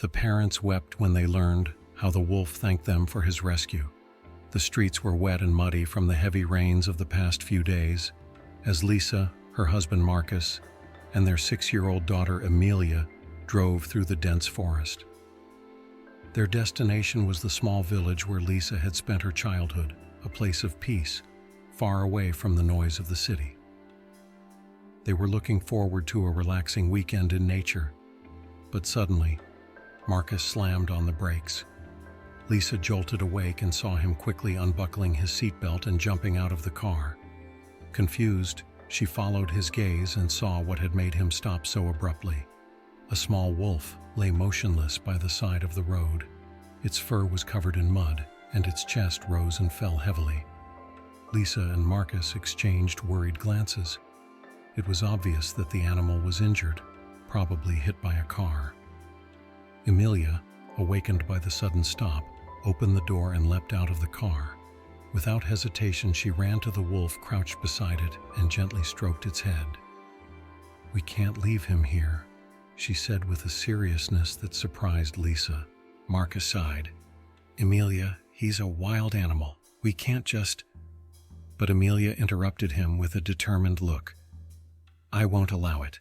The parents wept when they learned how the wolf thanked them for his rescue. The streets were wet and muddy from the heavy rains of the past few days, as Lisa, her husband Marcus, and their 6-year-old daughter Amelia drove through the dense forest. Their destination was the small village where Lisa had spent her childhood, a place of peace, far away from the noise of the city. They were looking forward to a relaxing weekend in nature, but suddenly, Marcus slammed on the brakes. Lisa jolted awake and saw him quickly unbuckling his seatbelt and jumping out of the car. Confused, she followed his gaze and saw what had made him stop so abruptly. A small wolf lay motionless by the side of the road. Its fur was covered in mud, and its chest rose and fell heavily. Lisa and Marcus exchanged worried glances. It was obvious that the animal was injured, probably hit by a car. Amelia, awakened by the sudden stop, opened the door and leapt out of the car. Without hesitation, she ran to the wolf crouched beside it and gently stroked its head. "We can't leave him here," she said with a seriousness that surprised Lisa. Marcus sighed. "Amelia, he's a wild animal. We can't just—" But Amelia interrupted him with a determined look. "I won't allow it."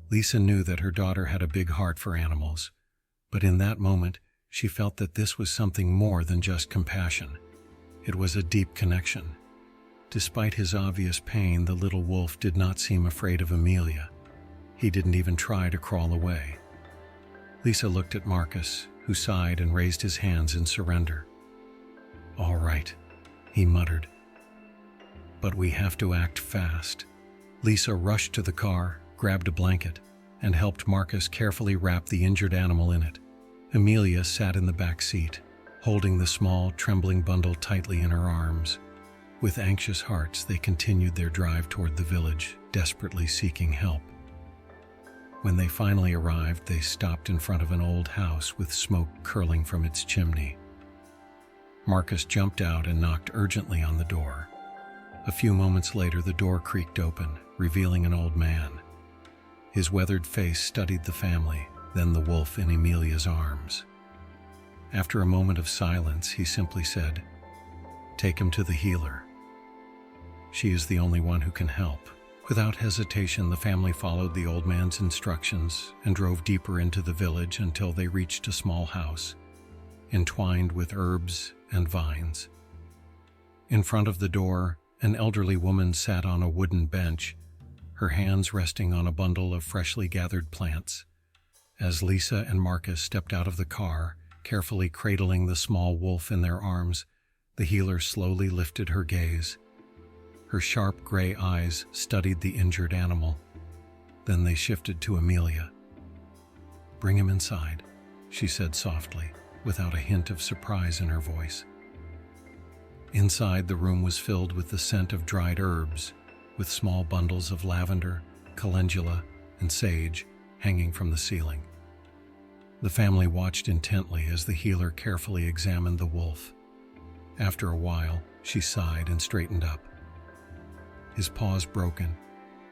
Lisa knew that her daughter had a big heart for animals, but in that moment, she felt that this was something more than just compassion. It was a deep connection. Despite his obvious pain, the little wolf did not seem afraid of Amelia. He didn't even try to crawl away. Lisa looked at Marcus, who sighed and raised his hands in surrender. "All right," he muttered. "But we have to act fast." Lisa rushed to the car, grabbed a blanket, and helped Marcus carefully wrap the injured animal in it. Amelia sat in the back seat, holding the small, trembling bundle tightly in her arms. With anxious hearts, they continued their drive toward the village, desperately seeking help. When they finally arrived, they stopped in front of an old house with smoke curling from its chimney. Marcus jumped out and knocked urgently on the door. A few moments later, the door creaked open, revealing an old man. His weathered face studied the family, then the wolf in Amelia's arms. After a moment of silence, he simply said, "Take him to the healer. She is the only one who can help." Without hesitation, the family followed the old man's instructions and drove deeper into the village until they reached a small house, entwined with herbs and vines. In front of the door, an elderly woman sat on a wooden bench, her hands resting on a bundle of freshly gathered plants. As Lisa and Marcus stepped out of the car, carefully cradling the small wolf in their arms, the healer slowly lifted her gaze. Her sharp gray eyes studied the injured animal. Then they shifted to Amelia. "Bring him inside," she said softly, without a hint of surprise in her voice. Inside, the room was filled with the scent of dried herbs, with small bundles of lavender, calendula, and sage hanging from the ceiling. The family watched intently as the healer carefully examined the wolf. After a while, she sighed and straightened up. "His paw's broken,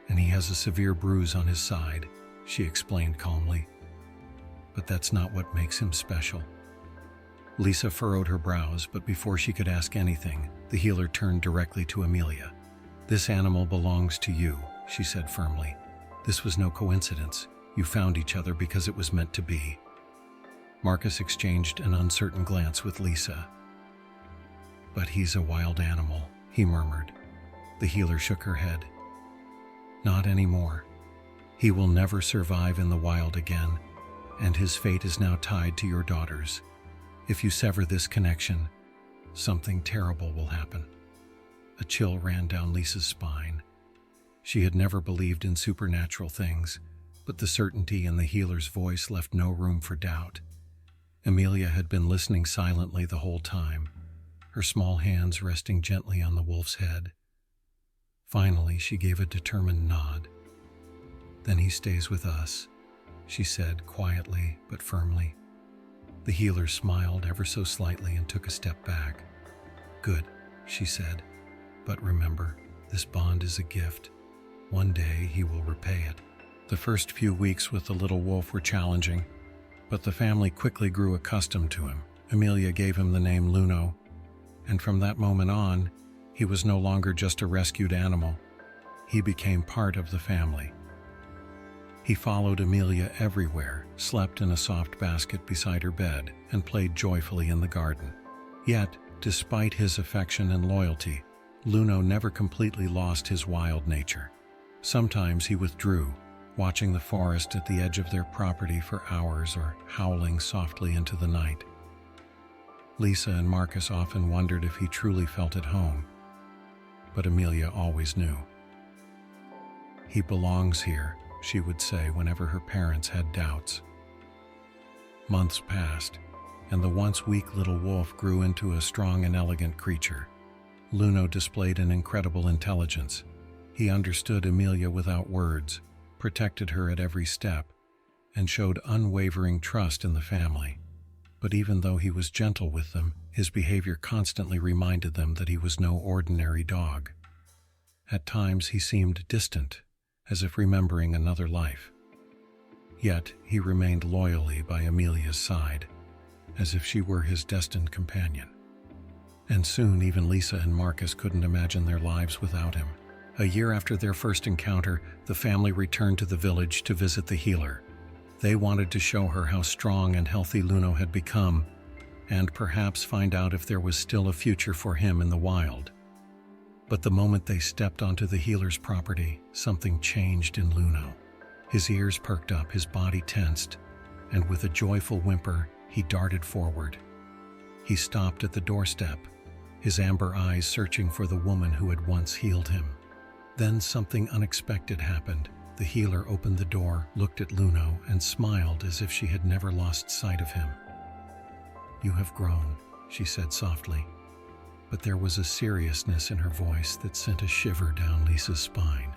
and he has a severe bruise on his side," she explained calmly. "But that's not what makes him special." Lisa furrowed her brows, but before she could ask anything, the healer turned directly to Amelia. "This animal belongs to you," she said firmly. "This was no coincidence. You found each other because it was meant to be." Marcus exchanged an uncertain glance with Lisa. "But he's a wild animal," he murmured. The healer shook her head. "Not anymore. He will never survive in the wild again, and his fate is now tied to your daughter's. If you sever this connection, something terrible will happen." A chill ran down Lisa's spine. She had never believed in supernatural things, but the certainty in the healer's voice left no room for doubt. Amelia had been listening silently the whole time, her small hands resting gently on the wolf's head. Finally, she gave a determined nod. "Then he stays with us," she said quietly but firmly. The healer smiled ever so slightly and took a step back. "Good," she said. "But remember, this bond is a gift. One day he will repay it." The first few weeks with the little wolf were challenging. But the family quickly grew accustomed to him. Amelia gave him the name Luno, and from that moment on, he was no longer just a rescued animal. He became part of the family. He followed Amelia everywhere, slept in a soft basket beside her bed, and played joyfully in the garden. Yet, despite his affection and loyalty, Luno never completely lost his wild nature. Sometimes he withdrew, watching the forest at the edge of their property for hours or howling softly into the night. Lisa and Marcus often wondered if he truly felt at home, but Amelia always knew. "He belongs here," she would say whenever her parents had doubts. Months passed, and the once weak little wolf grew into a strong and elegant creature. Luno displayed an incredible intelligence. He understood Amelia without words, protected her at every step, and showed unwavering trust in the family. But even though he was gentle with them, his behavior constantly reminded them that he was no ordinary dog. At times he seemed distant, as if remembering another life. Yet he remained loyally by Amelia's side, as if she were his destined companion. And soon even Lisa and Marcus couldn't imagine their lives without him. A year after their first encounter, the family returned to the village to visit the healer. They wanted to show her how strong and healthy Luno had become, and perhaps find out if there was still a future for him in the wild. But the moment they stepped onto the healer's property, something changed in Luno. His ears perked up, his body tensed, and with a joyful whimper, he darted forward. He stopped at the doorstep, his amber eyes searching for the woman who had once healed him. Then something unexpected happened. The healer opened the door, looked at Luno, and smiled as if she had never lost sight of him. "You have grown," she said softly, but there was a seriousness in her voice that sent a shiver down Lisa's spine.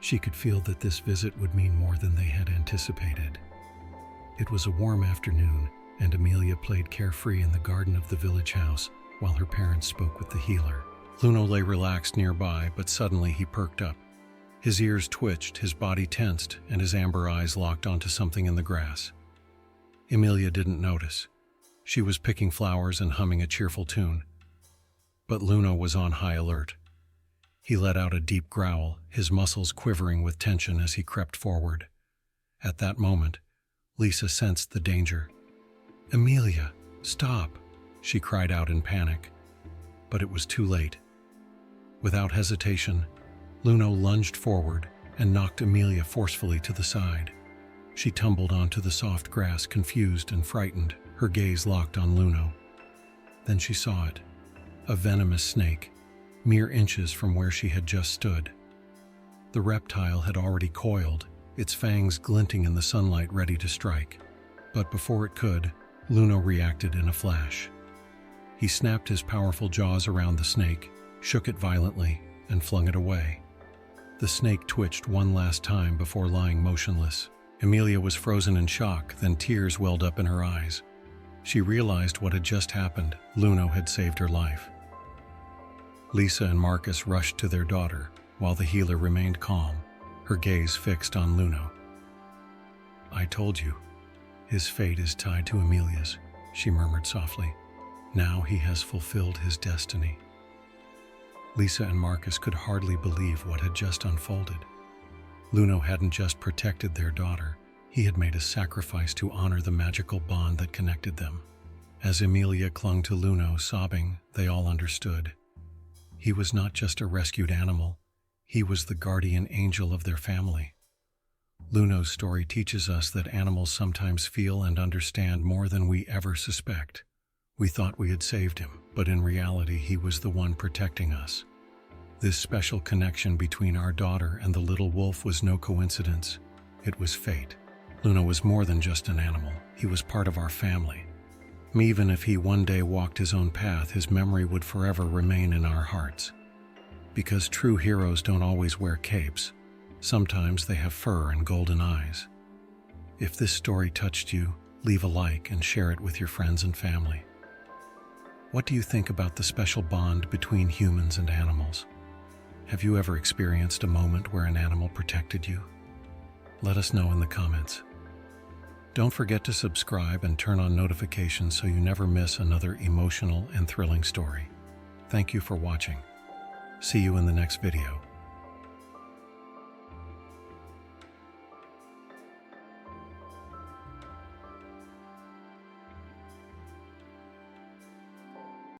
She could feel that this visit would mean more than they had anticipated. It was a warm afternoon, and Amelia played carefree in the garden of the village house while her parents spoke with the healer. Luno lay relaxed nearby, but suddenly he perked up. His ears twitched, his body tensed, and his amber eyes locked onto something in the grass. Amelia didn't notice. She was picking flowers and humming a cheerful tune. But Luno was on high alert. He let out a deep growl, his muscles quivering with tension as he crept forward. At that moment, Lisa sensed the danger. "Amelia, stop!" she cried out in panic. But it was too late. Without hesitation, Luno lunged forward and knocked Amelia forcefully to the side. She tumbled onto the soft grass, confused and frightened, her gaze locked on Luno. Then she saw it, a venomous snake, mere inches from where she had just stood. The reptile had already coiled, its fangs glinting in the sunlight ready to strike. But before it could, Luno reacted in a flash. He snapped his powerful jaws around the snake, shook it violently, and flung it away. The snake twitched one last time before lying motionless. Amelia was frozen in shock, then tears welled up in her eyes. She realized what had just happened. Luno had saved her life. Lisa and Marcus rushed to their daughter, while the healer remained calm, her gaze fixed on Luno. "I told you, his fate is tied to Amelia's," she murmured softly. "Now he has fulfilled his destiny." Lisa and Marcus could hardly believe what had just unfolded. Luno hadn't just protected their daughter, he had made a sacrifice to honor the magical bond that connected them. As Amelia clung to Luno, sobbing, they all understood. He was not just a rescued animal, he was the guardian angel of their family. Luno's story teaches us that animals sometimes feel and understand more than we ever suspect. We thought we had saved him, but in reality he was the one protecting us. This special connection between our daughter and the little wolf was no coincidence. It was fate. Luno was more than just an animal. He was part of our family. Even if he one day walked his own path, his memory would forever remain in our hearts. Because true heroes don't always wear capes. Sometimes they have fur and golden eyes. If this story touched you, leave a like and share it with your friends and family. What do you think about the special bond between humans and animals? Have you ever experienced a moment where an animal protected you? Let us know in the comments. Don't forget to subscribe and turn on notifications so you never miss another emotional and thrilling story. Thank you for watching. See you in the next video.